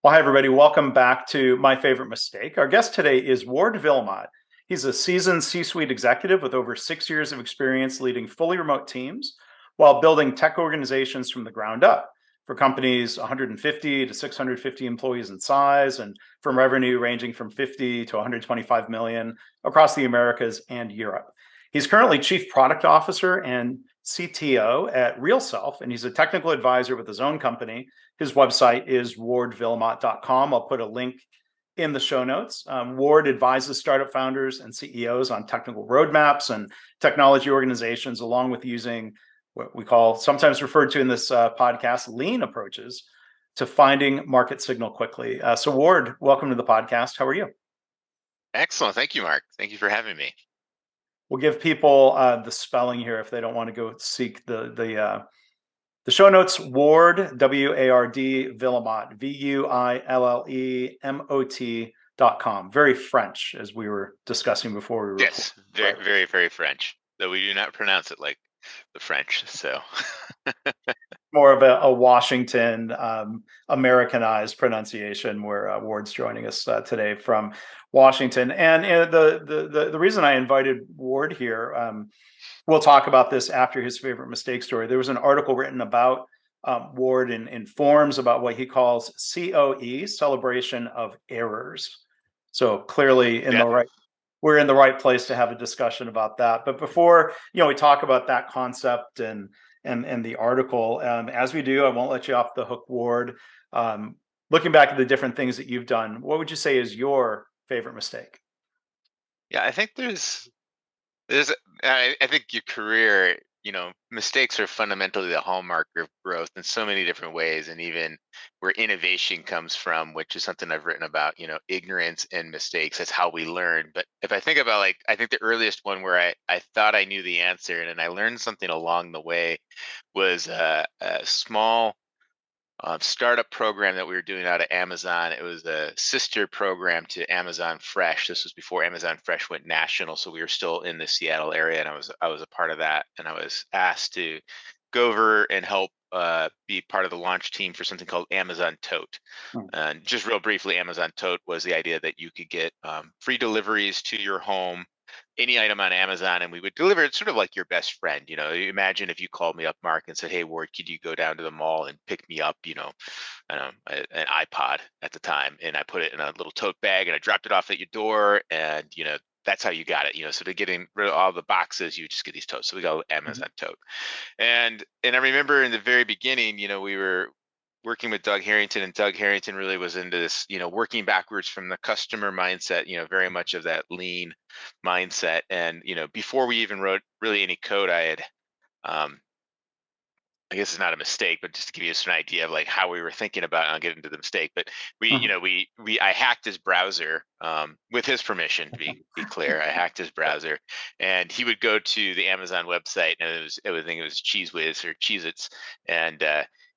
Well, hi, everybody. Welcome back to My Favorite Mistake. Our guest today is Ward Vuillemot. He's a seasoned C-suite executive with over 6 years of experience leading fully remote teams while building tech organizations from the ground up for companies 150 to 650 employees in size and from revenue ranging from 50 to 125 million across the Americas and Europe. He's currently Chief Product Officer and CTO at RealSelf, and he's a technical advisor with his own company. His website is wardvuillemot.com. I'll put a link in the show notes. Ward advises startup founders and CEOs on technical roadmaps and technology organizations, along with using what we call, sometimes referred to in this podcast, lean approaches to finding market signal quickly. So Ward, welcome to the podcast. How are you? Excellent. Thank you, Mark. Thank you for having me. We'll give people the spelling here if they don't want to go seek the show notes. Ward, W-A-R-D, Vuillemot, Vuillemot.com. Very French, as we were discussing before we recorded. Yes, very, very, very French, though we do not pronounce it like the French. So More of a Washington Americanized pronunciation, where Ward's joining us today from Washington. And the reason I invited Ward here, we'll talk about this after his favorite mistake story. There was an article written about Ward in Forbes about what he calls COE, celebration of errors. So clearly yeah, we're in the right place to have a discussion about that. But before we talk about that concept and the article, as we do, I won't let you off the hook, Ward. Looking back at the different things that you've done, what would you say is your favorite mistake? yeah. I think there's I think your career, mistakes are fundamentally the hallmark of growth in so many different ways, and even where innovation comes from, which is something I've written about. Ignorance and mistakes. That's how we learn. But if I think about, I think the earliest one where I thought I knew the answer and then I learned something along the way was a small startup program that we were doing out of Amazon. It was a sister program to Amazon Fresh. This was before Amazon Fresh went national, so we were still in the Seattle area, and I was a part of that. And I was asked to go over and help be part of the launch team for something called Amazon Tote. Hmm. And just real briefly, Amazon Tote was the idea that you could get free deliveries to your home, any item on Amazon, and we would deliver it sort of like your best friend. You imagine if you called me up, Mark, and said, "Hey, Ward, could you go down to the mall and pick me up, I don't know, an iPod at the time, and I put it in a little tote bag and I dropped it off at your door, and that's how you got it. So to getting rid of all the boxes, you just get these totes. So we got Amazon Tote, and I remember in the very beginning, we were working with Doug Harrington, and Doug Harrington really was into this, working backwards from the customer mindset, very much of that lean mindset. And, before we even wrote really any code, I had, I guess it's not a mistake, but just to give you an idea of like how we were thinking about it, I'll get into the mistake. But Mhm. I hacked his browser with his permission, to be clear. I hacked his browser, and he would go to the Amazon website, and it was everything. It was Cheese Whiz or Cheez-Its, and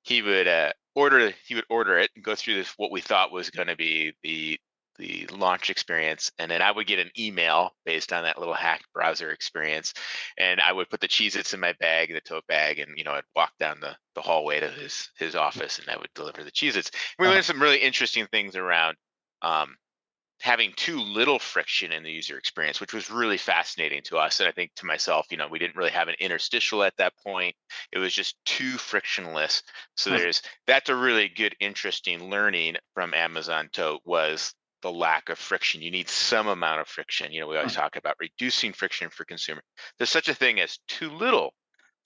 he would order it and go through this what we thought was going to be the launch experience, and then I would get an email based on that little hacked browser experience, and I would put the Cheez-Its in my bag, the tote bag, and I'd walk down the hallway to his office, and I would deliver the Cheez-Its. We Uh-huh. learned some really interesting things around um, having too little friction in the user experience, which was really fascinating to us. And I think to myself, we didn't really have an interstitial at that point. It was just too frictionless. So Mhm. that's a really good, interesting learning from Amazon Tote was the lack of friction. You need some amount of friction. We always Mhm. talk about reducing friction for consumer. There's such a thing as too little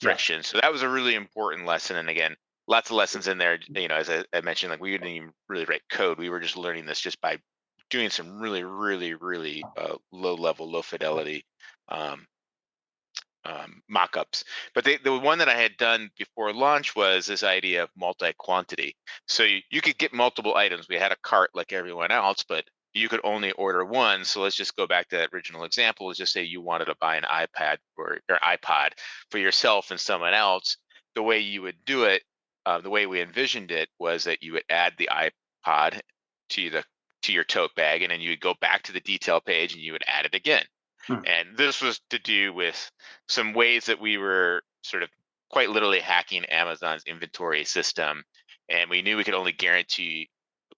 Yeah. friction. So that was a really important lesson. And again, lots of lessons in there. As I mentioned, like we didn't even really write code. We were just learning this just by doing some really, really, really low level, low fidelity um, mock-ups. But the one that I had done before launch was this idea of multi-quantity. So you could get multiple items. We had a cart like everyone else, but you could only order one. So let's just go back to that original example. Let's just say you wanted to buy an iPad or iPod for yourself and someone else. The way you would do it, the way we envisioned it, was that you would add the iPod to the to your tote bag, and then you would go back to the detail page and you would add it again. Mhm. And this was to do with some ways that we were sort of quite literally hacking Amazon's inventory system. And we knew we could only guarantee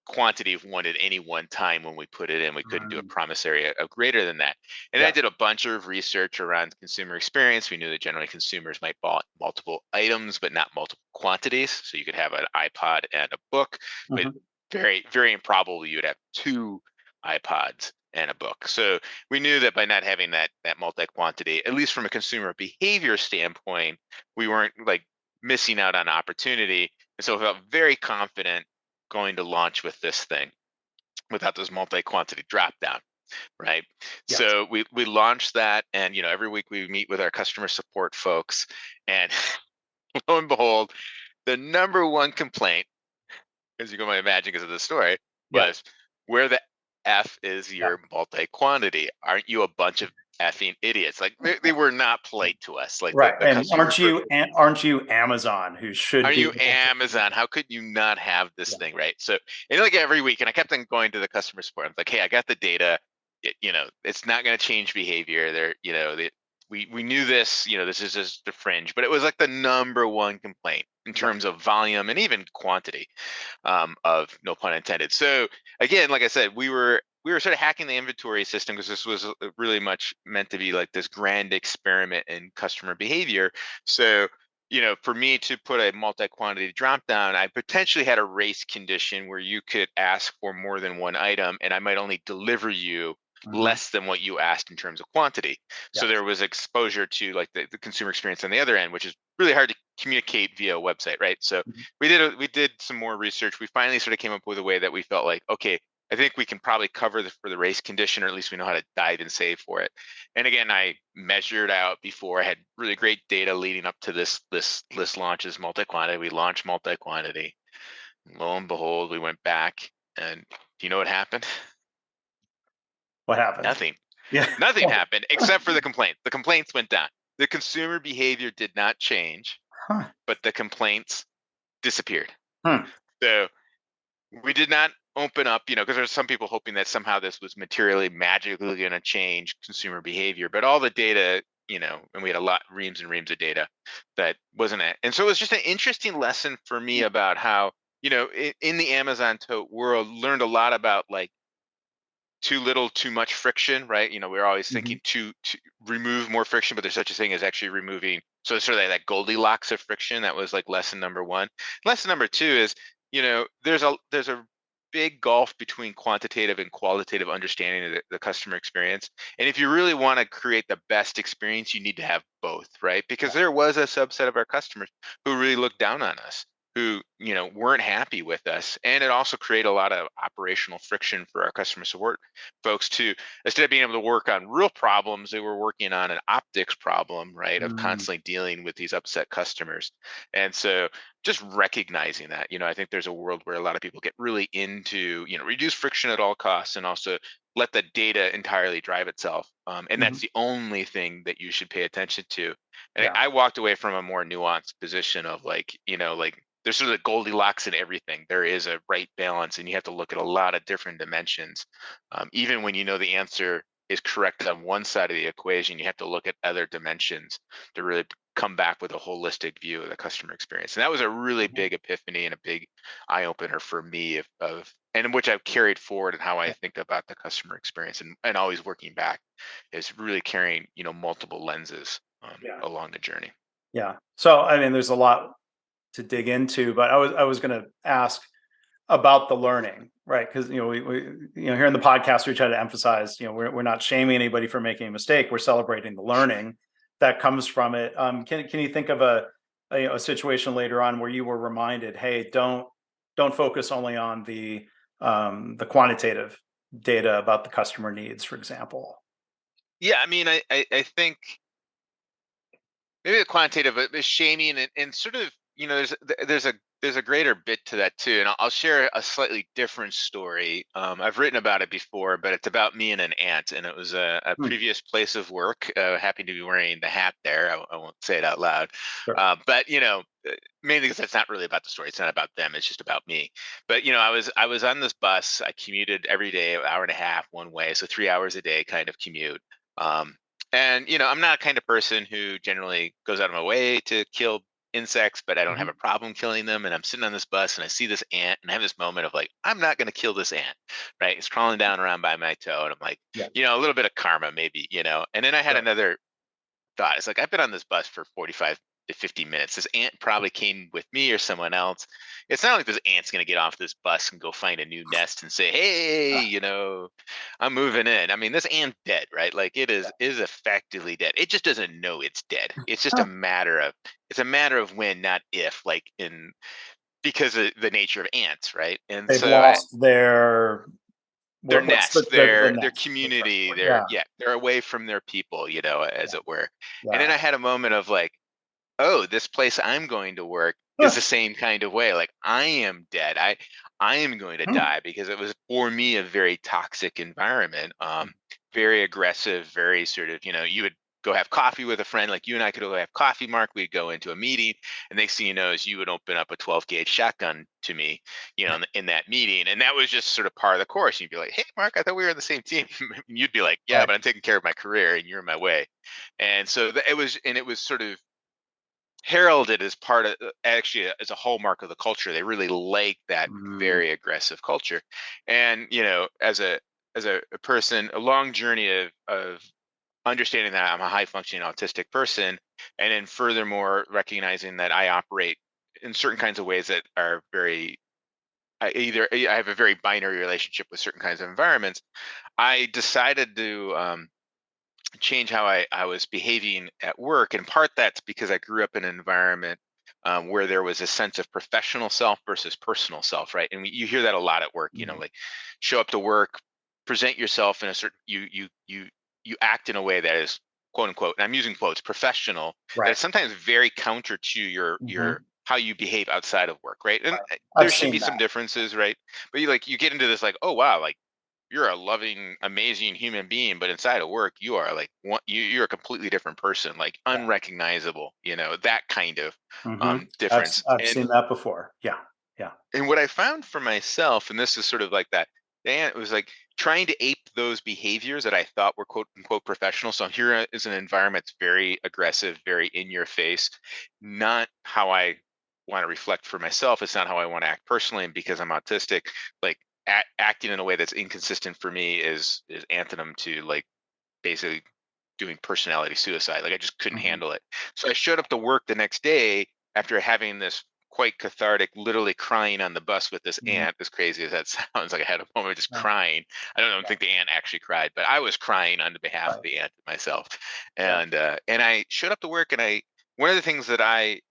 quantity of one at any one time when we put it in. We couldn't do a Mm, promissory of greater than that. And I yeah. did a bunch of research around consumer experience. We knew that generally consumers might buy multiple items, but not multiple quantities. So you could have an iPod and a book, but Mhm. very, very improbable you would have two iPods and a book. So we knew that by not having that multi-quantity, at least from a consumer behavior standpoint, we weren't like missing out on opportunity. And so I felt very confident going to launch with this thing without this multi-quantity drop down, right? Yes. So we launched that, and every week we meet with our customer support folks, and lo and behold, the number one complaint, as you can imagine because of the story, Yeah. was where the F is Yeah. your multi-quantity? Aren't you a bunch of effing idiots? Like they were not polite to us. Like Right. the And customer aren't you Amazon who should are be you able to? Amazon? How could you not have this Yeah. thing, right? So, and like every week, and I kept on going to the customer support. I'm like, hey, I got the data. It's not going to change behavior. We knew this. This is just the fringe, but it was like the number one complaint in Yeah. terms of volume and even quantity, of no pun intended. So again, like I said, we were sort of hacking the inventory system because this was really much meant to be like this grand experiment in customer behavior. So for me to put a multi-quantity drop down, I potentially had a race condition where you could ask for more than one item, and I might only deliver you Mhm. less than what you asked in terms of quantity. So Yes. there was exposure to like the consumer experience on the other end, which is really hard to communicate via a website, right? So Mhm. we did some more research. We finally sort of came up with a way that we felt like, okay, I think we can probably cover for the race condition, or at least we know how to dive and save for it. And again, I measured out before. I had really great data leading up to this list launches multi-quantity. We launched multi-quantity. Lo and behold, we went back, and do you know what happened? What happened? Nothing. Yeah. Nothing happened except for the complaint. The complaints went down. The consumer behavior did not change, Huh. but the complaints disappeared. Hmm. So we did not open up, because there's some people hoping that somehow this was materially magically going to change consumer behavior, but all the data, and we had a lot, reams and reams of data that wasn't it. And so it was just an interesting lesson for me about how, in the Amazon tote world, learned a lot about like too little, too much friction, right? We're always Mhm. thinking to remove more friction, but there's such a thing as actually removing. So it's sort of like that Goldilocks of friction. That was like lesson number one. Lesson number two is, there's a big gulf between quantitative and qualitative understanding of the customer experience. And if you really want to create the best experience, you need to have both, right? Because there was a subset of our customers who really looked down on us, who weren't happy with us, and it also created a lot of operational friction for our customer support folks to, instead of being able to work on real problems, they were working on an optics problem, right, of Mm. constantly dealing with these upset customers. And so just recognizing that, I think there's a world where a lot of people get really into reduce friction at all costs, and also let the data entirely drive itself, and that's Mhm. the only thing that you should pay attention to. And Yeah. I walked away from a more nuanced position of like, like there's sort of the Goldilocks in everything. There is a right balance, and you have to look at a lot of different dimensions. Even when you know the answer is correct on one side of the equation, you have to look at other dimensions to really come back with a holistic view of the customer experience. And that was a really Mhm. big epiphany and a big eye opener for me of and which I've carried forward in how I Yeah. think about the customer experience, and always working back is really carrying, multiple lenses, Yeah. along the journey. Yeah. So I mean, there's a lot to dig into, but I was going to ask about the learning, right? Because we here in the podcast we try to emphasize, we're not shaming anybody for making a mistake. We're celebrating the learning that comes from it. Can you think of a situation later on where you were reminded, hey, don't focus only on the quantitative data about the customer needs, for example. Yeah, I mean, I think maybe the quantitative, but the shaming, and sort of, there's a greater bit to that too. And I'll share a slightly different story. I've written about it before, but it's about me and an aunt, and it was a Hmm. previous place of work. Happy to be wearing the hat there. I won't say it out loud, Sure. but mainly because that's not really about the story. It's not about them. It's just about me. But I was on this bus. I commuted every day, an hour and a half one way, so 3 hours a day kind of commute. Um, and I'm not a kind of person who generally goes out of my way to kill insects, but I don't have Mhm. a problem killing them. And I'm sitting on this bus and I see this ant and I have this moment of like, I'm not going to kill this ant, right? It's crawling down around by my toe. And I'm like, Yeah. a little bit of karma maybe, and then I had Sure. another thought. It's like I've been on this bus for 45 to 50 minutes. This ant probably came with me or someone else. It's not like this ant's going to get off this bus and go find a new nest and say, "Hey, I'm moving in." I mean, this ant's dead, right? Like it is effectively dead. It just doesn't know it's dead. It's just a Huh. matter of it's a matter of when, not if. Like in because of the nature of ants, right? And They've so lost their their what's nest, the their nest? That's right. community, Yeah. they're away from their people, as Yeah. it were. And then Yeah. I had a moment of like, oh, this place I'm going to work is Huh. the same kind of way. Like I am dead. I am going to Hmm. die because it was for me a very toxic environment. Very aggressive, very sort of, you would go have coffee with a friend, like you and I could go have coffee, Mark. We'd go into a meeting, and next thing you know is you would open up a 12 gauge shotgun to me, in that meeting. And that was just sort of part of the course. You'd be like, hey, Mark, I thought we were on the same team. And you'd be like, yeah, Right. but I'm taking care of my career and you're in my way. And so it was sort of heralded as part of actually as a hallmark of the culture. They really like that Mm. very aggressive culture. And as a person, a long journey of understanding that I'm a high functioning autistic person, and then furthermore recognizing that I operate in certain kinds of ways that are very I have a very binary relationship with certain kinds of environments. I decided to change how I was behaving at work. In part, that's because I grew up in an environment where there was a sense of professional self versus personal self, right? And you hear that a lot at work. Mhm. Like show up to work, present yourself in a certain you act in a way that is quote unquote, and I'm using quotes, professional. That Right. is sometimes very counter to your Mhm. how you behave outside of work, right? And Right. there I've should be seen some that. differences, right? But you get into this like, oh wow, like you're a loving, amazing human being, but inside of work, you are like you're a completely different person, like Yeah. unrecognizable. That kind of Mhm. difference. I've And seen that before. Yeah. Yeah. what I found for myself, and this is sort of like that, Dan, it was like trying to ape those behaviors that I thought were quote unquote professional. So here is an environment that's very aggressive, very in your face, not how I want to reflect for myself. It's not how I want to act personally. And because I'm autistic, like acting in a way that's inconsistent for me is antonym to like basically doing personality suicide. Like I just couldn't Mhm. handle it. So I showed up to work the next day after having this quite cathartic, literally crying on the bus with this Mhm. aunt. As crazy as that sounds, like I had a moment of just Yeah. crying. I don't Yeah. think the aunt actually cried, but I was crying on the behalf of Right. the aunt and myself. Yeah. And I showed up to work, and one of the things that I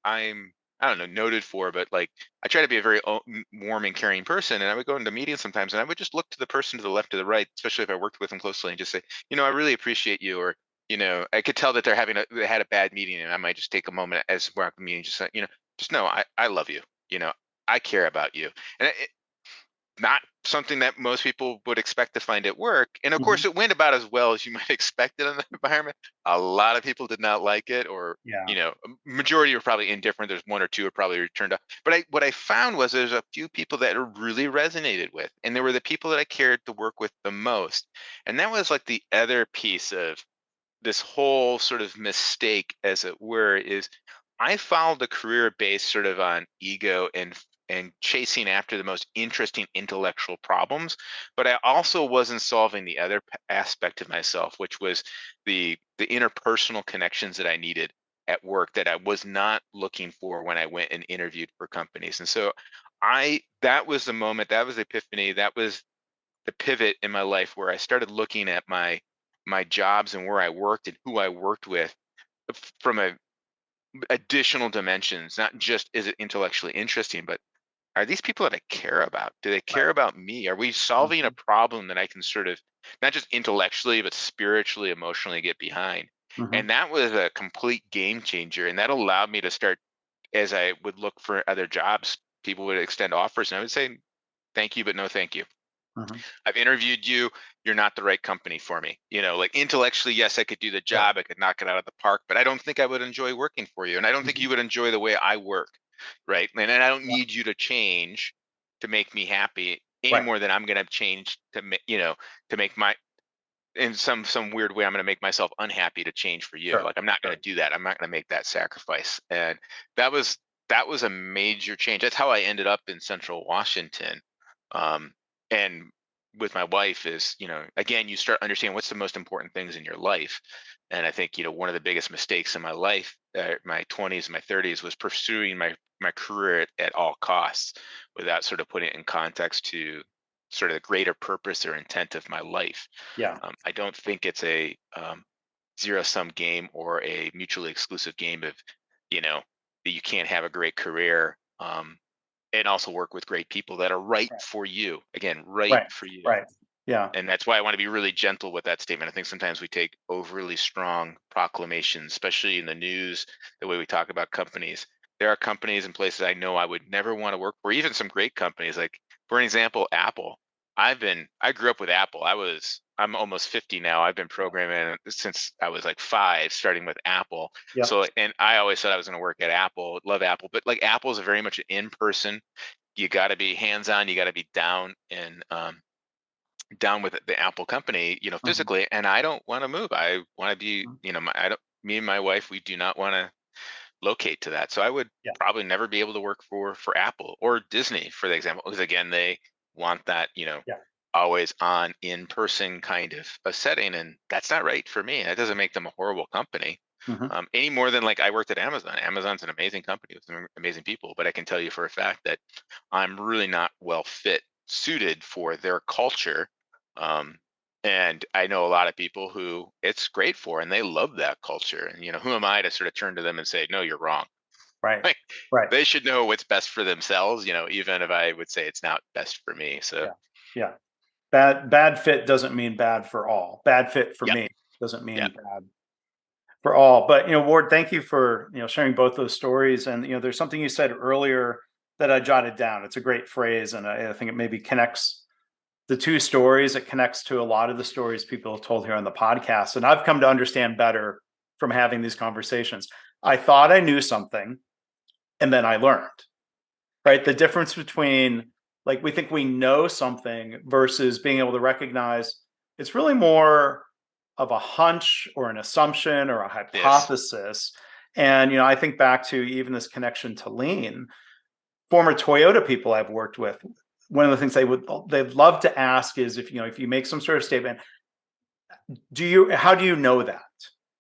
don't know, noted for, but like I try to be a very warm and caring person. And I would go into meetings sometimes, and I would just look to the person to the left or the right, especially if I worked with them closely, and just say, I really appreciate you, or I could tell that they had a bad meeting, and I might just take a moment as we're at the meeting, just say, just know I love you. You know, I care about you, and not something that most people would expect to find at work. And of course, Mhm. it went about as well as you might expect it in the environment. A lot of people did not like it, or Yeah. a majority were probably indifferent. There's one or two who probably returned off. But what I found was there's a few people that it really resonated with, and they were the people that I cared to work with the most. And that was like the other piece of this whole sort of mistake, as it were, is I followed a career based sort of on ego and chasing after the most interesting intellectual problems, but I also wasn't solving the other aspect of myself, which was the interpersonal connections that I needed at work that I was not looking for when I went and interviewed for companies. And so I that was the moment, that was the epiphany, that was the pivot in my life where I started looking at my jobs and where I worked and who I worked with from a additional dimensions, not just is it intellectually interesting, but are these people that I care about? Do they care Right. about me? Are we solving a Mhm. problem that I can sort of not just intellectually, but spiritually, emotionally get behind? Mhm. And that was a complete game changer. And that allowed me to start, as I would look for other jobs, people would extend offers, and I would say, thank you, but no thank you. Mhm. I've interviewed you. You're not the right company for me. Like intellectually, yes, I could do the Sure. job. I could knock it out of the park, but I don't think I would enjoy working for you. And I don't think Mhm. you would enjoy the way I work. Right. And I don't Yeah. need you to change to make me happy any Right. more than I'm going to change to make my in some weird way, I'm going to make myself unhappy to change for you. Sure. Like, I'm not going Sure. to do that. I'm not going to make that sacrifice. And that was that was a major change. That's how I ended up in Central Washington. Um, and with my wife is, again, you start understanding what's the most important things in your life. And I think, one of the biggest mistakes in my life, my 20s, my 30s, was pursuing my career at all costs without sort of putting it in context to sort of the greater purpose or intent of my life. Yeah. I don't think it's a zero sum game or a mutually exclusive game of, that you can't have a great career, and also work with great people that are right Right. for you. Again, right Right. for you. Right. Yeah. And that's why I want to be really gentle with that statement. I think sometimes we take overly strong proclamations, especially in the news, the way we talk about companies. There are companies and places I know I would never want to work for, even some great companies. Like, for an example, Apple. I grew up with Apple. I'm almost 50 now. I've been Yeah. programming since I was like 5, starting with Apple. Yep. So, and I always said I was going to work at Apple, love Apple, but like Apple is a very much an in-person. You got to be hands-on, you got to be down with the Apple company, Mhm. physically, and I don't want to move. I want to be, Mhm. I don't, me and my wife, we do not want to locate to that. So I would Yeah. probably never be able to work for Apple or Disney, for the example, because again, they want that, Yeah. always on in person kind of a setting, and that's not right for me. That doesn't make them a horrible company. Mhm. Any more than like I worked at Amazon. Amazon's an amazing company with some amazing people, but I can tell you for a fact that I'm really not well suited for their culture. Um, and I know a lot of people who it's great for, and they love that culture. And who am I to sort of turn to them and say, no, you're wrong? Right. Like, Right. they should know what's best for themselves. Even if I would say it's not best for me. So, Yeah. Yeah. Bad fit doesn't mean bad for all. Bad fit for yep, me doesn't yep, mean bad for all. But Ward, thank you for sharing both those stories. And there's something you said earlier that I jotted down. It's a great phrase, and I think it maybe connects the two stories. It connects to a lot of the stories people have told here on the podcast, and I've come to understand better from having these conversations. I thought I knew something, and then I learned. Right, the difference between, like, we think we know something versus being able to recognize it's really more of a hunch or an assumption or a yes, hypothesis. And I think back to even this connection to lean. Former Toyota people I've worked with, one of the things they'd love to ask is, if you make some sort of statement, how do you know that?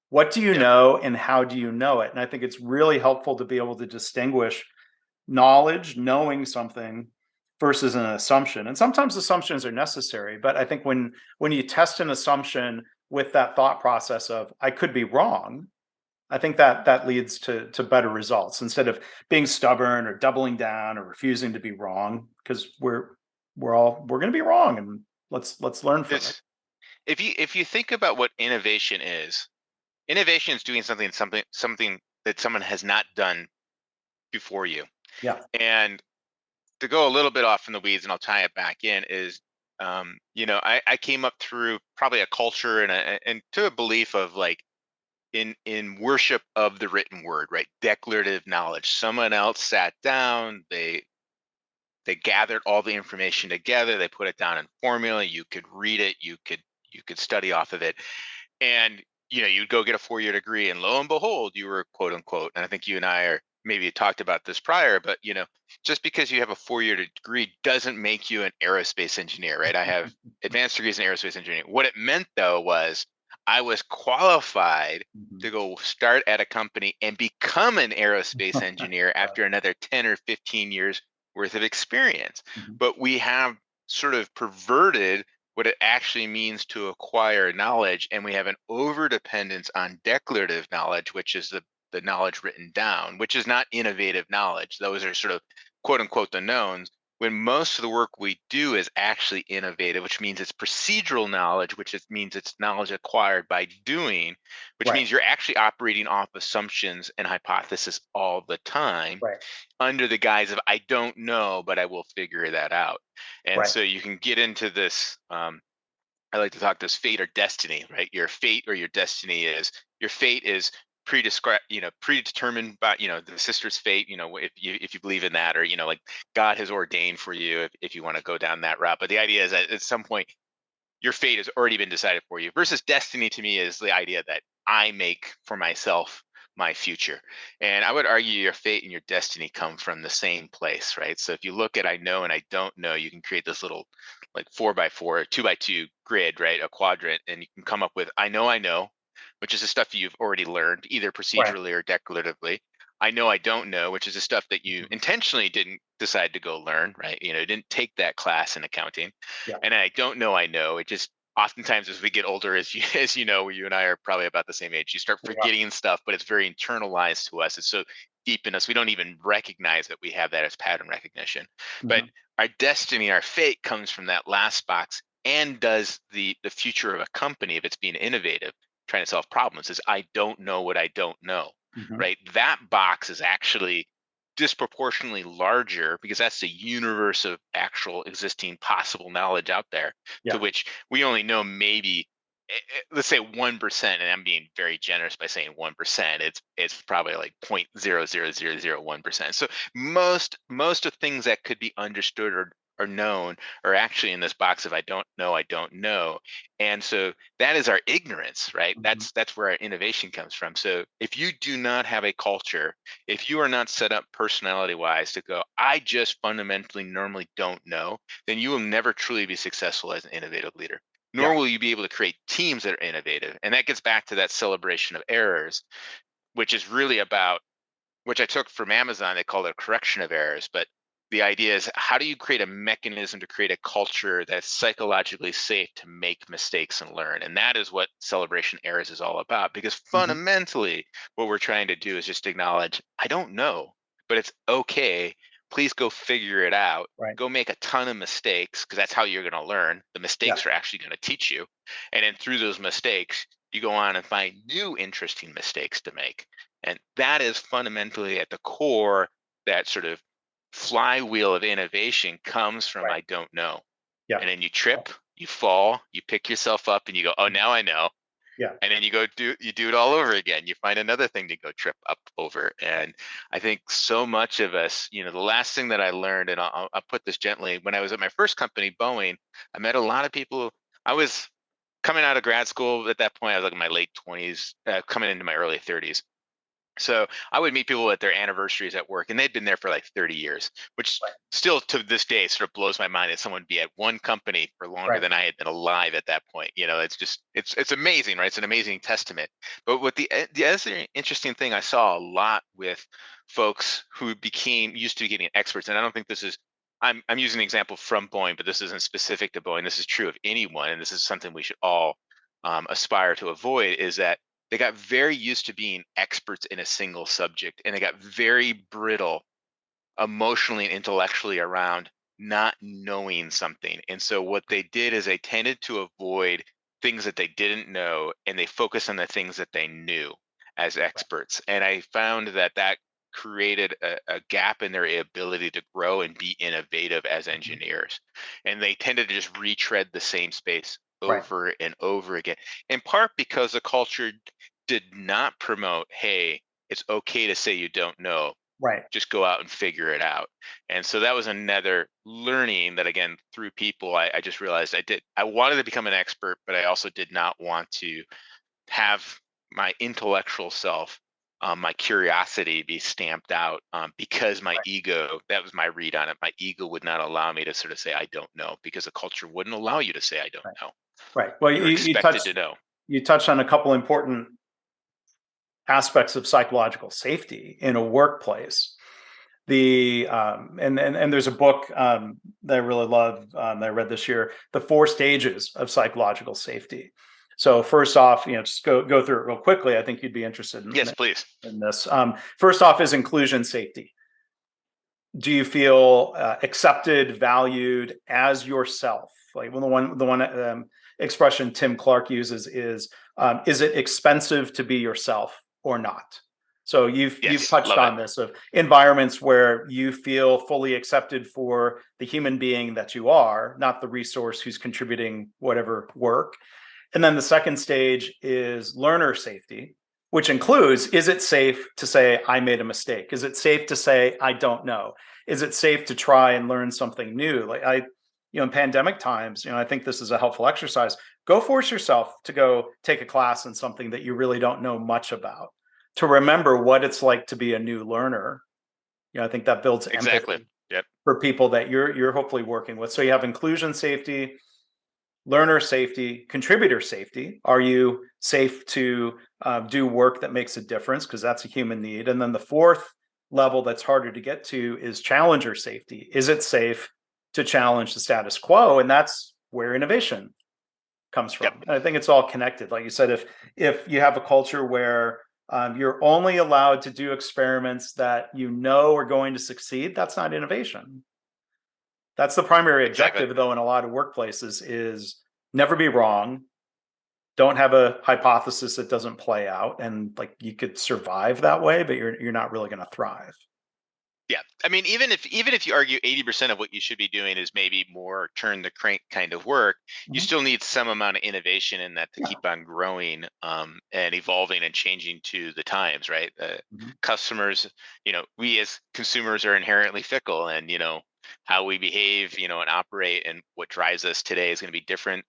What do you yep, know and how do you know it? And I think it's really helpful to be able to distinguish knowledge, knowing something versus an assumption. And sometimes assumptions are necessary, but I think when you test an assumption with that thought process of I could be wrong, I think that leads to better results instead of being stubborn or doubling down or refusing to be wrong, because we're going to be wrong, and let's learn from it. this. If you think about what innovation is doing something that someone has not done before you. Yeah. And to go a little bit off in the weeds, and I'll tie it back in, is I came up through probably a culture and to a belief of like in worship of the written word, right? Declarative knowledge. Someone else sat down, they gathered all the information together, they put it down in formula, you could read it, you could study off of it, and you'd go get a 4-year degree, and lo and behold, you were quote unquote, and I think you and I are maybe talked about this prior, but just because you have a 4-year degree doesn't make you an aerospace engineer, right? I have advanced degrees in aerospace engineering. What it meant though was I was qualified Mhm. to go start at a company and become an aerospace engineer Right. after another 10 or 15 years worth of experience. Mhm. But we have sort of perverted what it actually means to acquire knowledge, and we have an overdependence on declarative knowledge, which is the knowledge written down, which is not innovative knowledge. Those are sort of quote unquote the knowns, when most of the work we do is actually innovative, which means it's procedural knowledge, means it's knowledge acquired by doing, which Right. means you're actually operating off assumptions and hypothesis all the time Right. under the guise of I don't know, but I will figure that out. And Right. so you can get into this. I like to talk this fate or destiny, right? Your fate or your destiny is your fate is predescribed, predetermined by the sister's fate. If you believe in that, or like God has ordained for you if you want to go down that route. But the idea is that at some point your fate has already been decided for you. Versus destiny to me is the idea that I make for myself my future. And I would argue your fate and your destiny come from the same place, right? So if you look at I know and I don't know, you can create this little like 4x4, 2x2 grid, right? A quadrant, and you can come up with I know, which is the stuff you've already learned, either Right. procedurally or declaratively. I don't know, which is the stuff that you Mhm. intentionally didn't decide to go learn, right? Didn't take that class in accounting. Yeah. And I know. It just oftentimes as we get older, as you as you know, you and I are probably about the same age, you start Yeah. forgetting stuff, but it's very internalized to us. It's so deep in us, we don't even recognize that we have that as pattern recognition. But Mhm. our destiny, our fate comes from that last box, and does the future of a company, if it's being innovative, trying to solve problems, is I don't know what I don't know, Mhm. right? That box is actually disproportionately larger because that's the universe of actual existing possible knowledge out there, to Yeah. which we only know maybe let's say 1%, and I'm being very generous by saying 1%. It's probably like 0.00001%. So most of things that could be understood or known are actually in this box of I don't know, I don't know. And so that is our ignorance, right? Mhm. That's where our innovation comes from. So if you do not have a culture, if you are not set up personality wise to go, I just fundamentally normally don't know, then you will never truly be successful as an innovative leader, Yeah. nor will you be able to create teams that are innovative. And that gets back to that celebration of errors, which is really about, which I took from Amazon. They call it a correction of errors. But the idea is, how do you create a mechanism to create a culture that's psychologically safe to make mistakes and learn? And that is what celebration errors is all about. Because Mhm. fundamentally, what we're trying to do is just acknowledge, I don't know, but it's okay. Please go figure it out. Right. Go make a ton of mistakes, because that's how you're going to learn. The Yeah. mistakes are actually going to teach you. And then through those mistakes, you go on and find new interesting mistakes to make. And that is fundamentally at the core, that sort of flywheel of innovation comes from Right. I don't know. Yeah. And then you trip, you fall, you pick yourself up and you go, oh, Mhm. now I know. Yeah. And then you do it all over again. You find another thing to go trip up over. And I think so much of us, the last thing that I learned, and I'll put this gently, when I was at my first company, Boeing, I met a lot of people. I was coming out of grad school at that point. I was like in my late 20s, coming into my early 30s. So I would meet people at their anniversaries at work, and they'd been there for like 30 years, which Right. still to this day sort of blows my mind that someone would be at one company for longer Right. than I had been alive at that point. It's just it's amazing, right? It's an amazing testament. But what the other interesting thing I saw a lot with folks who became used to getting experts, and I don't think this is, I'm using an example from Boeing, but this isn't specific to Boeing. This is true of anyone, and this is something we should all aspire to avoid, is that they got very used to being experts in a single subject, and they got very brittle emotionally and intellectually around not knowing something. And so what they did is they tended to avoid things that they didn't know, and they focused on the things that they knew as Right. experts. And I found that created a gap in their ability to grow and be innovative as Mhm. engineers. And they tended to just retread the same space Right. over and over again, in part because the culture did not promote, hey, it's okay to say you don't know, Right. just go out and figure it out. And so that was another learning that, again, through people, I just realized I wanted to become an expert, but I also did not want to have my intellectual self, my curiosity be stamped out, because my Right. ego, that was my read on it. My ego would not allow me to sort of say, I don't know, because the culture wouldn't allow you to say, I don't Right. know. Right. Well, You're expected to know. you touched on a couple important aspects of psychological safety in a workplace. And there's a book that I really love that I read this year, The Four Stages of Psychological Safety. So first off, just go through it real quickly. I think you'd be interested Yes, please. in this. First off is inclusion safety. Do you feel accepted, valued as yourself? Like, well, the one expression Tim Clark uses is it expensive to be yourself or not? So you've Yes, touched love it. on this, of environments where you feel fully accepted for the human being that you are, not the resource who's contributing whatever work. And then the second stage is learner safety, which includes, is it safe to say I made a mistake? Is it safe to say I don't know? Is it safe to try and learn something new? Like in pandemic times, I think this is a helpful exercise. Go force yourself to go take a class in something that you really don't know much about, to remember what it's like to be a new learner. I think that builds Exactly. empathy Yep. for people that you're hopefully working with. So you have inclusion safety, learner safety, contributor safety. Are you safe to do work that makes a difference? Because that's a human need. And then the fourth level that's harder to get to is challenger safety. Is it safe to challenge the status quo? And that's where innovation comes Yep. from. And I think it's all connected. Like you said, if you have a culture where you're only allowed to do experiments that are going to succeed, that's not innovation. That's the primary Exactly. objective, though, in a lot of workplaces is never be wrong. Don't have a hypothesis that doesn't play out, and like you could survive that way, but you're not really going to thrive. Yeah. I mean, even if you argue 80% of what you should be doing is maybe more turn the crank kind of work, you Mhm. still need some amount of innovation in that to Yeah. keep on growing, and evolving and changing to the times, right? Mhm. Customers, we as consumers are inherently fickle, and how we behave, and operate, and what drives us today is going to be different,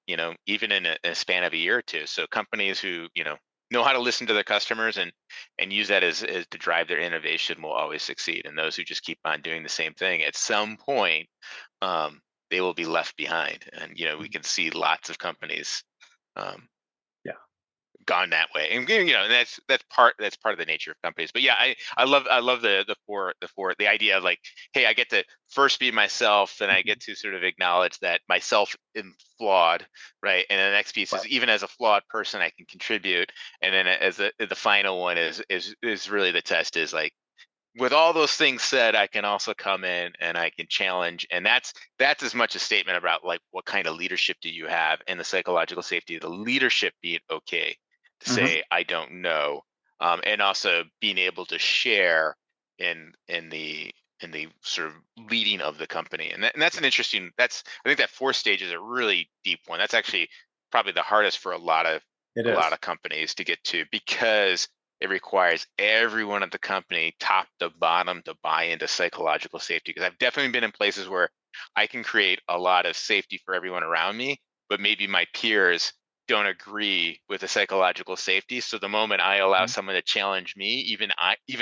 even in a span of a year or two. So companies who know how to listen to their customers and use that as to drive their innovation will always succeed. And those who just keep on doing the same thing, at some point, um, they will be left behind. And we can see lots of companies um, Yeah. gone that way. And and that's part of the nature of companies. But yeah, I love the idea of like, hey, I get to first be myself, and I Mhm. get to sort of acknowledge that myself am flawed, right? And the next piece Right. is, even as a flawed person, I can contribute. And then as the final one is really the test is like, with all those things said, I can also come in and I can challenge, and that's as much a statement about like what kind of leadership do you have, and the psychological safety of the leadership being okay to Mhm. say I don't know, and also being able to share in the sort of leading of the company, and that's an interesting. I think that fourth stage is a really deep one. That's actually probably the hardest for a lot of It a lot is. of companies to get to, because it requires everyone at the company, top to bottom, to buy into psychological safety. Because I've definitely been in places where I can create a lot of safety for everyone around me, but maybe my peers don't agree with the psychological safety. So the moment I allow Mhm. someone to challenge me, even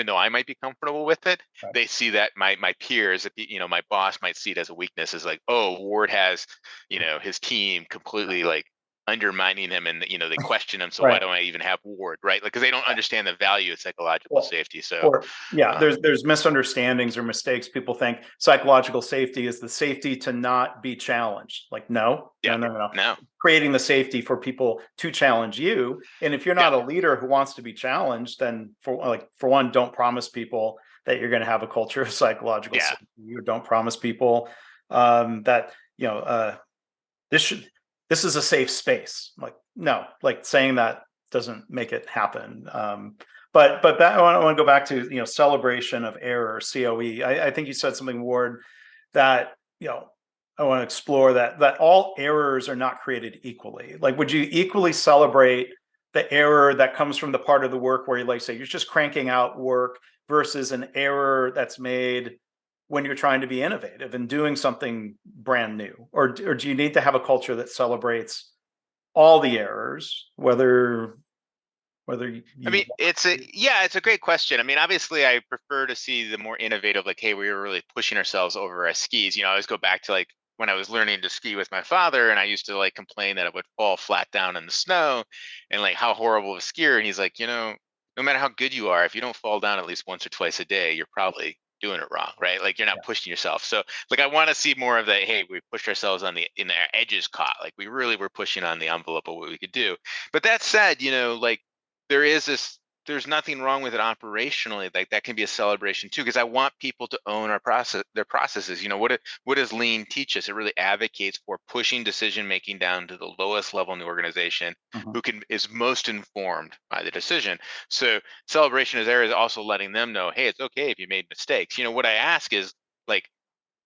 though I might be comfortable with it, Right. they see that my peers, my boss might see it as a weakness, as like, oh, Ward has, his team completely like undermining him, and they question him, so why Right. don't I even have Ward, right? Like, because they don't understand the value of psychological Well, safety. So or yeah, um there's misunderstandings or mistakes. People think psychological safety is the safety to not be challenged. Like, no, yeah. no, no, no, no. No. Creating the safety for people to challenge you. And if you're Yeah. not a leader who wants to be challenged, then for one, don't promise people that you're going to have a culture of psychological Yeah. safety. You don't promise people that this should this is a safe space. Like, no, like saying that doesn't make it happen. But I want to go back to celebration of error, COE. I think you said something, Ward, that I want to explore that all errors are not created equally. Like, would you equally celebrate the error that comes from the part of the work where you like say you're just cranking out work versus an error that's made when you're trying to be innovative and doing something brand new? Or do you need to have a culture that celebrates all the errors, whether I you mean, want to? it's a great question. I mean, obviously, I prefer to see the more innovative, like, hey, we were really pushing ourselves over our skis. I always go back to like when I was learning to ski with my father, and I used to like complain that I would fall flat down in the snow, and like how horrible of a skier. And he's like, no matter how good you are, if you don't fall down at least once or twice a day, you're probably doing it wrong, right? Like, you're not Yeah. pushing yourself. So like, I want to see more of the, hey, we pushed ourselves in the edges caught. Like, we really were pushing on the envelope of what we could do. But that said, like, there is this there's nothing wrong with it operationally. Like, that can be a celebration too, because I want people to own their processes. What does lean teach us? It really advocates for pushing decision making down to the lowest level in the organization, Mhm. who can is most informed by the decision. So celebration is there is also letting them know, hey, it's okay if you made mistakes. What I ask is, like,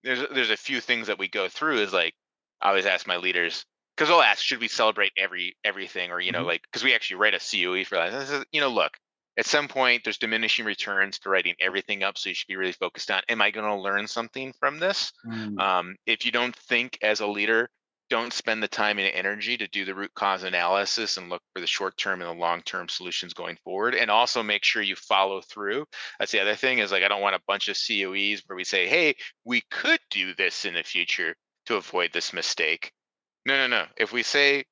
there's a few things that we go through, is like, I always ask my leaders, because they'll ask, should we celebrate everything, or Mhm. like, because we actually write a COE for that. I said, look, at some point there's diminishing returns to writing everything up. So you should be really focused on, am I going to learn something from this? Mm, If you don't think as a leader, don't spend the time and energy to do the root cause analysis and look for the short term and the long term solutions going forward. And also make sure you follow through. That's the other thing, is like, I don't want a bunch of COEs where we say, hey, we could do this in the future to avoid this mistake. No, no, no. If we say,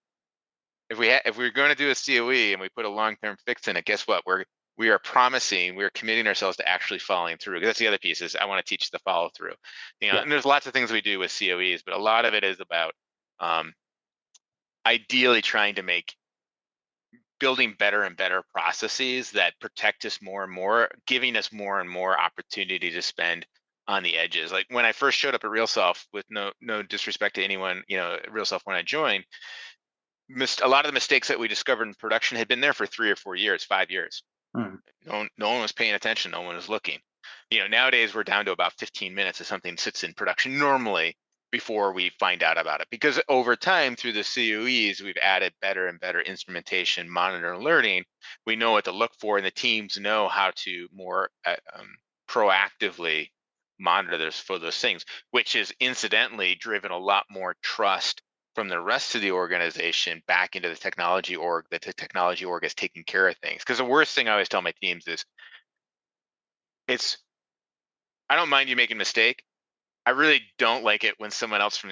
if we're going to do a COE and we put a long-term fix in it, guess what? We are promising, we're committing ourselves to actually following through. That's the other piece, is I want to teach the follow through. yeah. And there's lots of things we do with COEs, but a lot of it is about um, ideally trying to make building better and better processes that protect us more and more, giving us more and more opportunity to spend on the edges. Like when I first showed up at RealSelf, with no disrespect to anyone, RealSelf, when I joined, a lot of the mistakes that we discovered in production had been there for 3 or 4 years, 5 years. Mm, No one was paying attention. No one was looking. Nowadays we're down to about 15 minutes if something sits in production normally before we find out about it. Because over time, through the COEs, we've added better and better instrumentation, monitor, and alerting. We know what to look for, and the teams know how to more proactively monitor those things, which has incidentally driven a lot more trust from the rest of the organization back into the technology org, that the technology org is taking care of things. Because the worst thing I always tell my teams is, it's I don't mind you making a mistake. I really don't like it when someone else from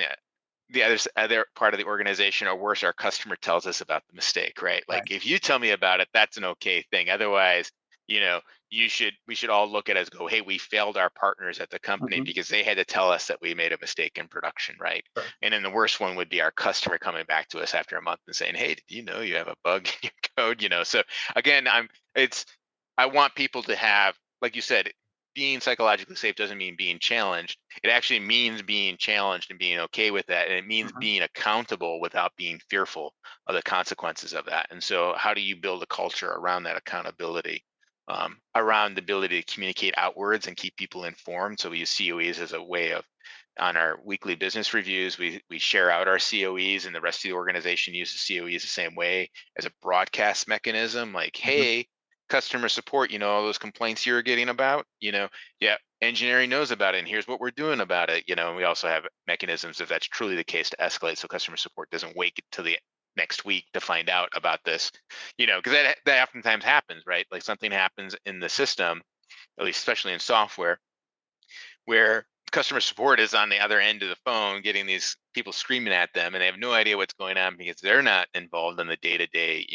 the other part of the organization, or worse, our customer, tells us about the mistake, right? right. Like, if you tell me about it, that's an okay thing. Otherwise, you know, we should all look at it as, go, hey, we failed our partners at the company Hmm. because they had to tell us that we made a mistake in production, right? Sure. And then the worst one would be our customer coming back to us after a month and saying, hey, did you know you have a bug in your code? So again, it's I want people to have, like you said, being psychologically safe doesn't mean being challenged. It actually means being challenged and being okay with that. And it means Hmm. being accountable without being fearful of the consequences of that. And so, how do you build a culture around that accountability, around the ability to communicate outwards and keep people informed? So, we use COEs as a way of, on our weekly business reviews, we share out our COEs, and the rest of the organization uses COEs the same way, as a broadcast mechanism. Like, Hmm. hey, customer support, all those complaints you're getting about, yeah, engineering knows about it, and here's what we're doing about it. And we also have mechanisms, if that's truly the case, to escalate, so customer support doesn't wait till the next week to find out about this. Because that oftentimes happens, right? Like, something happens in the system, at least especially in software, where customer support is on the other end of the phone getting these people screaming at them, and they have no idea what's going on because they're not involved in the day-to-day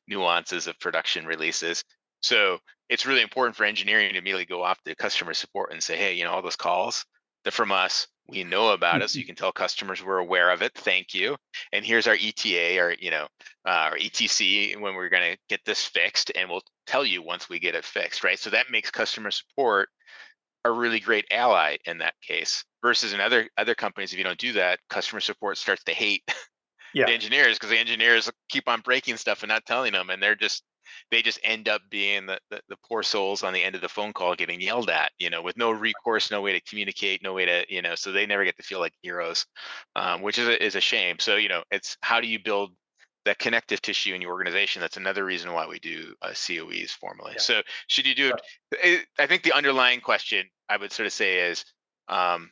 nuances of production releases. So it's really important for engineering to immediately go off to customer support and say, hey, all those calls, they're from us, we know about it, so you can tell customers we're aware of it, thank you, and here's our ETA, or our ETC, when we're going to get this fixed, and we'll tell you once we get it fixed, right? So that makes customer support a really great ally in that case. Versus in other companies, if you don't do that, customer support starts to hate Yeah. the engineers, because the engineers keep on breaking stuff and not telling them, and they just end up being the poor souls on the end of the phone call getting yelled at, with no recourse, no way to communicate, no way to, so they never get to feel like heroes, which is a shame. So, it's, how do you build that connective tissue in your organization? That's another reason why we do COEs formally. Yeah. So should you do it? I think the underlying question I would sort of say is, um,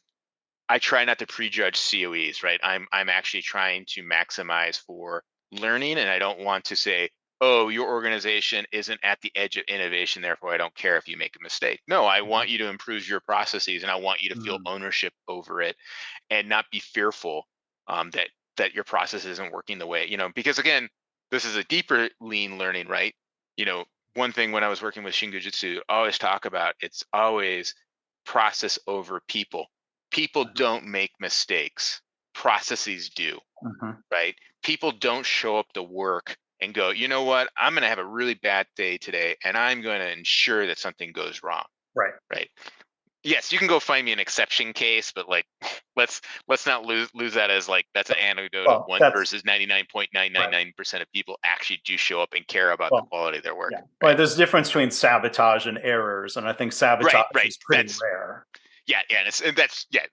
I try not to prejudge COEs, right? I'm actually trying to maximize for learning, and I don't want to say, oh, your organization isn't at the edge of innovation, therefore I don't care if you make a mistake. No, I Mhm. want you to improve your processes, and I want you to feel Mm, ownership over it, and not be fearful, that your process isn't working the way, because again, this is a deeper lean learning, right? You know, One thing when I was working with Shingujutsu, I always talk about, it's always process over people. People mhm, don't make mistakes, processes do, mhm. right? People don't show up to work and go, you know what, I'm going to have a really bad day today, and I'm going to ensure that something goes wrong, Right. right? Yes, you can go find me an exception case, but like, let's not lose that as like, that's an anecdote of Well, one that's versus 99.999% of people actually do show up and care about the well, quality of their work, yeah. Well, right? there's a difference between sabotage and errors, and I think sabotage Right. is pretty rare. Yeah,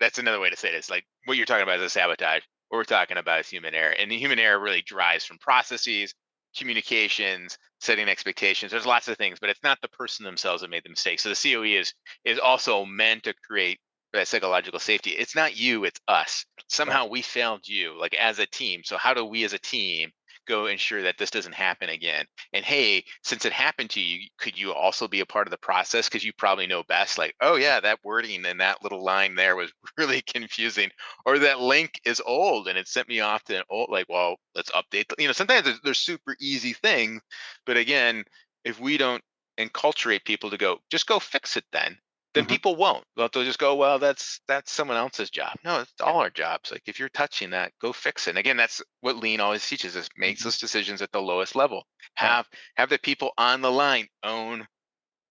that's another way to say it. It's like, what you're talking about is a sabotage. What we're talking about is human error, and the human error really drives from processes. communications, setting expectations. There's lots of things, but it's not the person themselves that made the mistake. So the COE is also meant to create that psychological safety. It's not you, it's us. Right. Somehow we failed you, like as a team. So how do we as a team go ensure that this doesn't happen again? And hey, since it happened to you, could you also be a part of the process? Because you probably know best, like, oh yeah, that wording and that little line there was really confusing, or that link is old and it sent me off to an old, like, well, let's update. Sometimes there's super easy things, but again, if we don't enculturate people to go, just go fix it, then Mhm. people won't. They'll just go, well, that's someone else's job. No, it's Yeah. all our jobs. Like if you're touching that, go fix it. And again, that's what lean always teaches us: makes Mhm. those decisions at the lowest level. Right. Have the people on the line own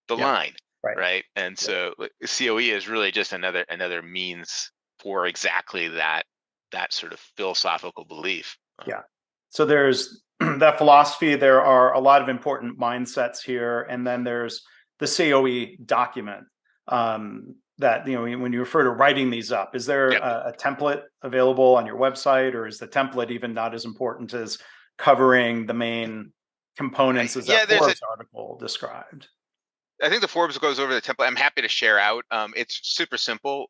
the Yeah. line, Right. right? And Yeah. so COE is really just another means for exactly that sort of philosophical belief. Yeah. So there's that philosophy. There are a lot of important mindsets here, and then there's the COE document. That when you refer to writing these up, is there Yep. a template available on your website, or is the template even not as important as covering the main components as Yeah, that there's a Forbes article described? I think the Forbes goes over the template. I'm happy to share out. It's super simple.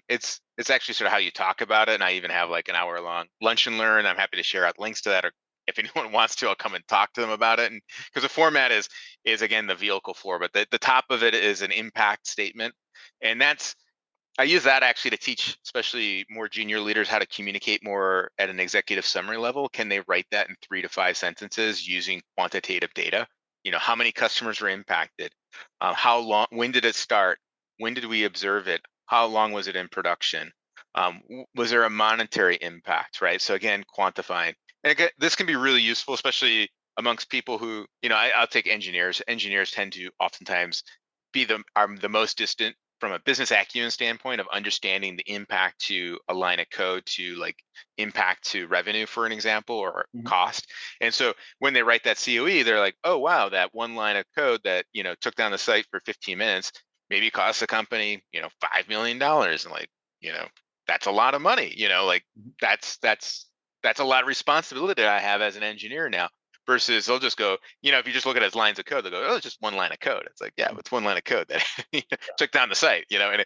It's actually sort of how you talk about it, and I even have like an hour long lunch and learn. I'm happy to share out links to that, or if anyone wants to, I'll come and talk to them about it. And because the format is again the vehicle for, but the top of it is an impact statement, and that's I use that actually to teach, especially more junior leaders, how to communicate more at an executive summary level. Can they write that in 3 to 5 sentences using quantitative data? How many customers were impacted? How long? When did it start? When did we observe it? How long was it in production? Was there a monetary impact? Right. So again, quantifying. And again, this can be really useful, especially amongst people who, I'll take engineers. Engineers tend to oftentimes are the most distant from a business acumen standpoint of understanding the impact to a line of code, to like impact to revenue, for an example, or Mhm. cost. And so when they write that COE, they're like, oh wow, that one line of code that took down the site for 15 minutes maybe cost the company $5 million, and like you know that's a lot of money. Like Mhm. that's a lot of responsibility that I have as an engineer now. Versus they'll just go, if you just look at it as lines of code, they'll go, oh, it's just one line of code. It's like, yeah, it's one line of code that took down the site, and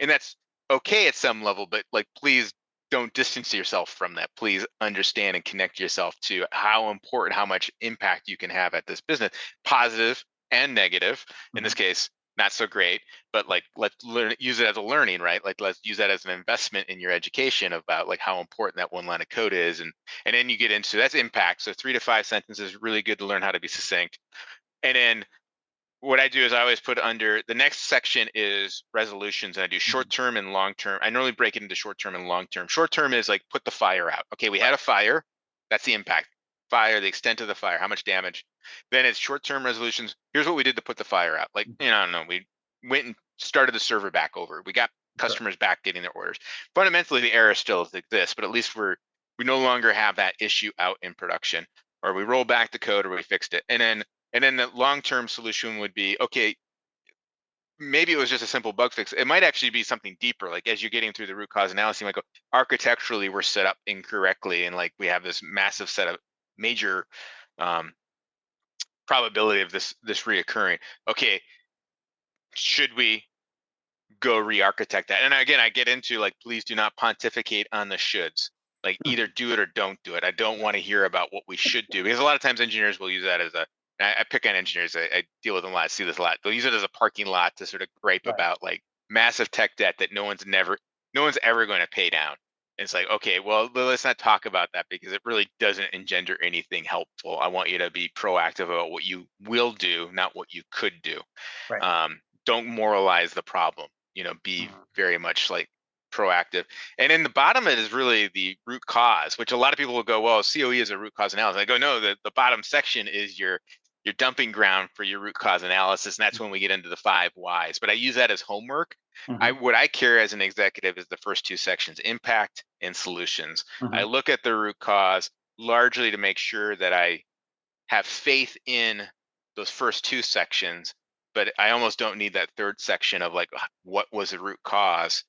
that's okay at some level, but like, please don't distance yourself from that. Please understand and connect yourself to how important, how much impact you can have at this business, positive and negative. In this Mhm. case, not so great, but like let's use it as a learning, right? Like let's use that as an investment in your education about like how important that one line of code is, and then you get into that's impact. So 3 to 5 sentences is really good to learn how to be succinct. And then what I do is I always put under the next section is resolutions, and I do short Mhm. term and long term. I normally break it into short term and long term. Short term is like put the fire out. Okay, we had a fire. That's the impact. Fire, the extent of the fire, how much damage. Then it's short term resolutions. Here's what we did to put the fire out. Like, Mhm. I don't know, we went and started the server back over. We got Sure. customers back getting their orders. Fundamentally, the error still exists, but at least we no longer have that issue out in production, or we roll back the code, or we fixed it. And then the long-term solution would be, okay, maybe it was just a simple bug fix. It might actually be something deeper. Like as you're getting through the root cause analysis, you might go, architecturally, we're set up incorrectly. And like we have this massive set of major um, probability of this reoccurring. Okay, should we go re-architect that? And again, I get into like, please do not pontificate on the shoulds. Like either do it or don't do it. I don't want to hear about what we should do, because a lot of times engineers will use that as I pick on engineers. I deal with them a lot, see this a lot. They'll use it as a parking lot to sort of gripe Right. about like massive tech debt that no one's ever going to pay down. And it's like, okay, well, let's not talk about that, because it really doesn't engender anything helpful. I want you to be proactive about what you will do, not what you could do. Right. Don't moralize the problem. Be Mhm. very much like proactive. And in the bottom of it is really the root cause, which a lot of people will go, well, COE is a root cause analysis. I go, no, the bottom section is your dumping ground for your root cause analysis, and that's when we get into the 5 whys. But I use that as homework. Mhm. What I carry as an executive is the first two sections: impact and solutions. I Mhm. look at the root cause largely to make sure that I have faith in those first two sections, but I almost don't need that third section of like, what was the root cause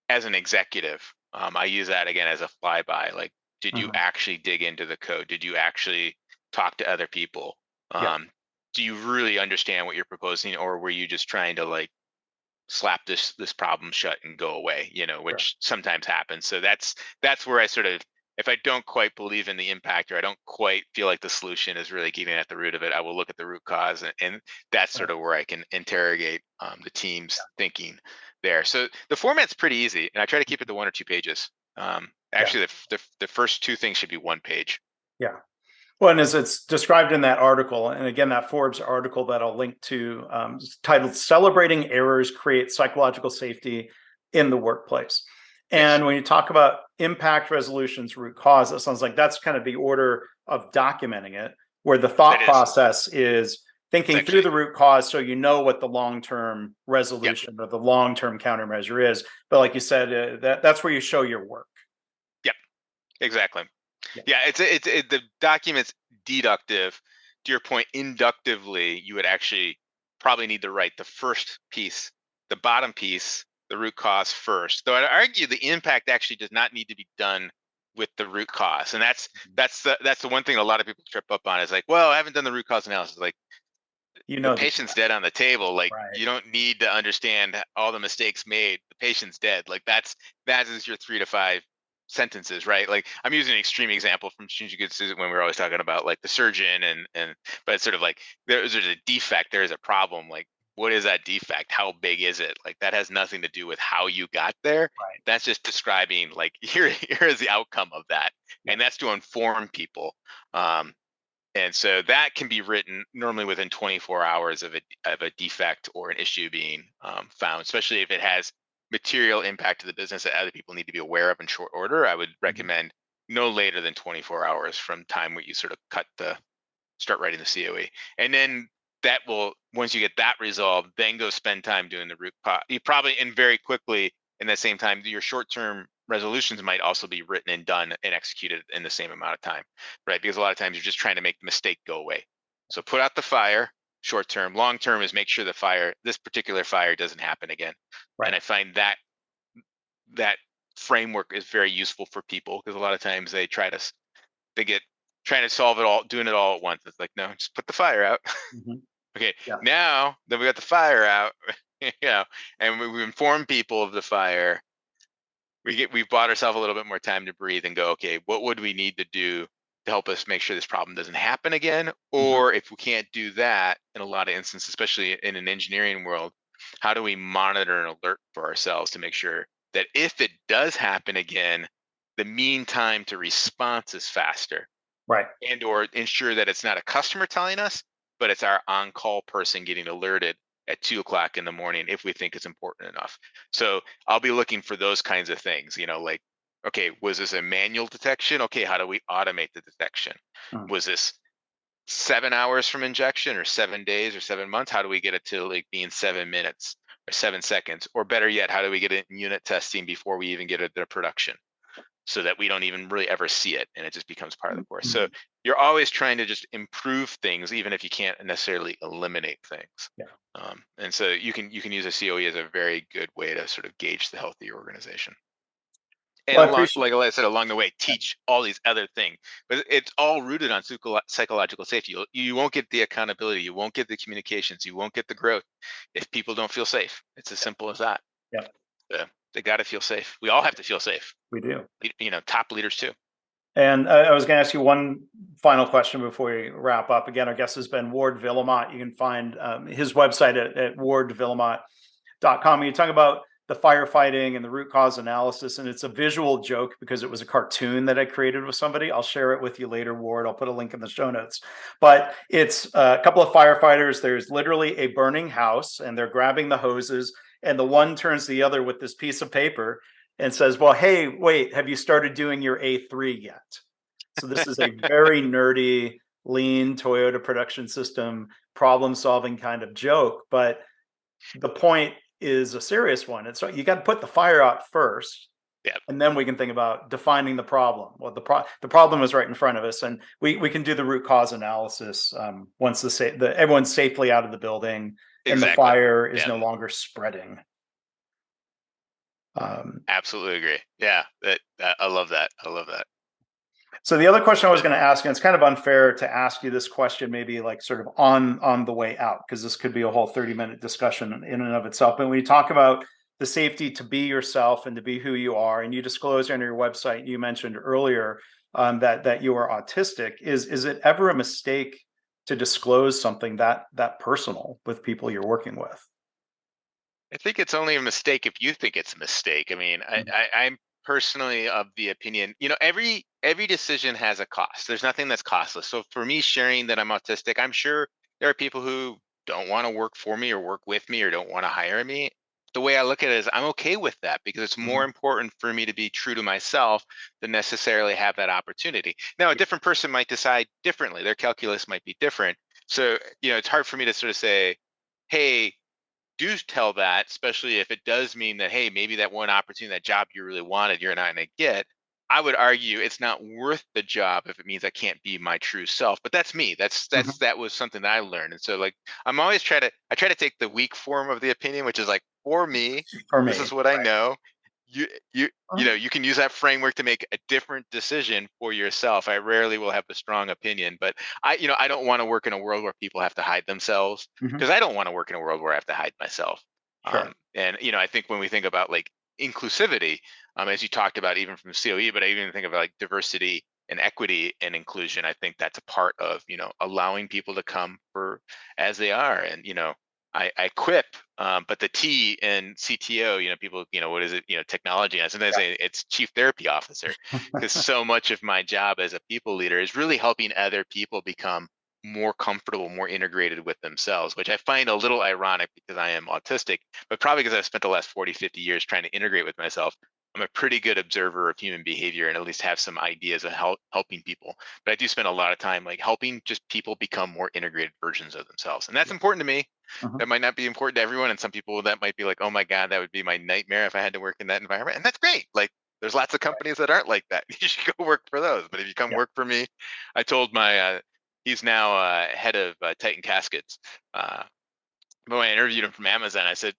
as an executive. I use that again as a flyby. Like, did you Mhm. actually dig into the code? Did you actually talk to other people? Yeah. Do you really understand what you're proposing, or were you just trying to like slap this problem shut and go away, Sure. which sometimes happens. So that's where I sort of, if I don't quite believe in the impact, or I don't quite feel like the solution is really getting at the root of it, I will look at the root cause, and that's Right. sort of where I can interrogate the team's thinking there. So the format's pretty easy, and I try to keep it to 1 or 2 pages. Yeah. Actually, the first two things should be 1 page. Yeah. Well, and as it's described in that article, and again, that Forbes article that I'll link to, titled Celebrating Errors Create Psychological Safety in the Workplace. Yes, And when you talk about impact resolutions, root cause, it sounds like that's kind of the order of documenting it, where the that thought is process is thinking through essentially. the root cause so you know what the long-term Yep. resolution or the long-term countermeasure is. But like you said, that's where you show your work. Yep. Exactly. Yeah. Yeah, the document's deductive. To your point, inductively, you would actually probably need to write the first piece, the bottom piece, the root cause first. Though I'd argue the impact actually does not need to be done with the root cause, and that's the one thing a lot of people trip up on is like, well, I haven't done the root cause analysis. Like, You the know the patient's dead on the table. Like, right. you don't need to understand all the mistakes made. The patient's dead. Like, that is your 3 to 5 sentences, right? Like, I'm using an extreme example from Shinjuku when we were always talking about like the surgeon, and but it's sort of like there's a defect, there is a problem. Like, what is that defect? How big is it? Like, that has nothing to do with how you got there. Right. That's just describing like here is the outcome of that, Yeah. and that's to inform people. Um, and so that can be written normally within 24 hours of a defect or an issue being found, especially if it has material impact to the business that other people need to be aware of in short order. I would Mhm. recommend no later than 24 hours from time where you sort of start writing the COE. And then that will, once you get that resolved, then go spend time doing the root cause. You probably, and very quickly in the same time, your short-term resolutions might also be written and done and executed in the same amount of time, right? Because a lot of times you're just trying to make the mistake go away. So put out the fire, short term. Long term is make sure this particular fire doesn't happen again. And Right. I find that framework is very useful for people, because a lot of times they get trying to solve it all, doing it all at once. It's like, no, just put the fire out. Mhm. Okay, Yeah. now that we got the fire out, and we inform people of the fire, we've bought ourselves a little bit more time to breathe and go, okay, what would we need to do to help us make sure this problem doesn't happen again? Mhm. Or if we can't do that, in a lot of instances, especially in an engineering world, how do we monitor and alert for ourselves to make sure that if it does happen again, the mean time to response is faster, Right. and or ensure that it's not a customer telling us, but it's our on-call person getting alerted at 2 o'clock in the morning if we think it's important enough. So I'll be looking for those kinds of things, like, okay, was this a manual detection? Okay, how do we automate the detection? Mm. Was this 7 hours from injection, or 7 days, or 7 months? How do we get it to like being 7 minutes or 7 seconds? Or better yet, how do we get it in unit testing before we even get it to production, so that we don't even really ever see it and it just becomes part of the course? So Mhm. you're always trying to just improve things, even if you can't necessarily eliminate things. Yeah. And so you can use a COE as a very good way to sort of gauge the health of your organization. And Well, I along, appreciate like I said, along the way, teach all these other things, but it's all rooted on psychological safety. You won't get the accountability, you won't get the communications, you won't get the growth if people don't feel safe. It's as simple as that. yeah, They got to feel safe. We all have to feel safe. we do. Top leaders too. And I was going to ask you one final question before we wrap up. Again, our guest has been Ward Vuillemot. You can find his website at wardvuillemot.com. You talk about the firefighting and the root cause analysis, and it's a visual joke because it was a cartoon that I created with somebody. I'll share it with you later, Ward. I'll put a link in the show notes. But it's a couple of firefighters. There's literally a burning house, and they're grabbing the hoses, and the one turns to the other with this piece of paper and says, well, hey, wait, have you started doing your A3 yet? So this is a very nerdy, lean Toyota production system, problem solving kind of joke. But the point is a serious one. It's you got to put the fire out first, Yeah, and then we can think about defining the problem. Well, the problem is right in front of us, and we can do the root cause analysis once everyone's safely out of the building and the exactly. fire is Yeah, no longer spreading. Um, absolutely agree. Yeah, I love that. I love that. So the other question I was going to ask, and it's kind of unfair to ask you this question, maybe like sort of on the way out, because this could be a whole 30-minute discussion in and of itself. But when you talk about the safety to be yourself and to be who you are, and you disclosed on your website, you mentioned earlier that you are autistic. Is it ever a mistake to disclose something that personal with people you're working with? I think it's only a mistake if you think it's a mistake. I mean, Mhm. I'm personally of the opinion, every decision has a cost. There's nothing that's costless. So for me sharing that I'm autistic, I'm sure there are people who don't want to work for me or work with me or don't want to hire me. The way I look at it is I'm okay with that because it's more Mhm. important for me to be true to myself than necessarily have that opportunity. Now, a different person might decide differently. Their calculus might be different. So, it's hard for me to sort of say, hey, do tell that, especially if it does mean that, hey, maybe that one opportunity, that job you really wanted, you're not going to get. I would argue it's not worth the job if it means I can't be my true self. But that's me. Mhm. That was something that I learned. And so like I'm always I try to take the weak form of the opinion, which is like for me, For this me, is what I right? know. You you Uh-huh. you can use that framework to make a different decision for yourself. I rarely will have a strong opinion, but I don't want to work in a world where people have to hide themselves Mhm. because I don't want to work in a world where I have to hide myself. Sure. And I think when we think about like inclusivity, as you talked about, even from COE, but I even think of like diversity and equity and inclusion. I think that's a part of allowing people to come for as they are. And I quip, but the T in CTO, people, what is it? Technology. And I sometimes say it's chief therapy officer because so much of my job as a people leader is really helping other people become more comfortable, more integrated with themselves, which I find a little ironic because I am autistic, but probably because I've spent the last 40, 50 years trying to integrate with myself. I'm a pretty good observer of human behavior and at least have some ideas of helping people. But I do spend a lot of time like helping just people become more integrated versions of themselves. And that's Yeah. important to me. Mhm. That might not be important to everyone. And some people that might be like, oh my God, that would be my nightmare if I had to work in that environment. And that's great. Like there's lots of Right. companies that aren't like that. You should go work for those. But if you come Yeah. work for me, I told my he's now head of Titan Caskets. But when I interviewed him from Amazon, I said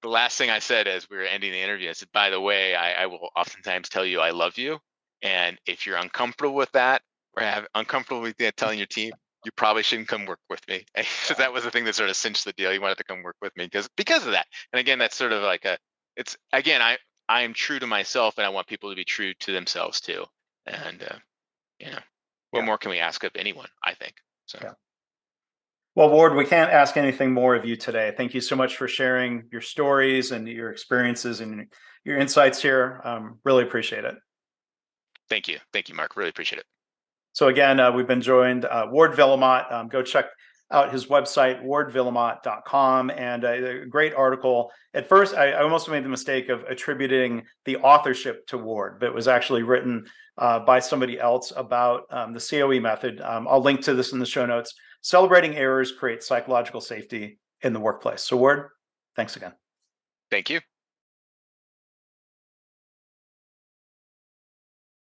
the last thing I said as we were ending the interview, I said, "By the way, I will oftentimes tell you I love you, and if you're uncomfortable with that or have uncomfortable with that telling your team, you probably shouldn't come work with me." And so Yeah. that was the thing that sort of cinched the deal. He wanted to come work with me because of that. And again, that's sort of like it's again, I am true to myself, and I want people to be true to themselves too. And you know, what Yeah. more can we ask of anyone? I think so. Yeah. Well, Ward, we can't ask anything more of you today. Thank you so much for sharing your stories and your experiences and your insights here. Really appreciate it. Thank you, Mark. Really appreciate it. So again, we've been joined Ward Vuillemot. Go check out his website, wardvuillemot.com, and a great article. At first, I almost made the mistake of attributing the authorship to Ward, but it was actually written by somebody else about the COE method. I'll link to this in the show notes. Celebrating errors creates psychological safety in the workplace. So Ward, thanks again. Thank you.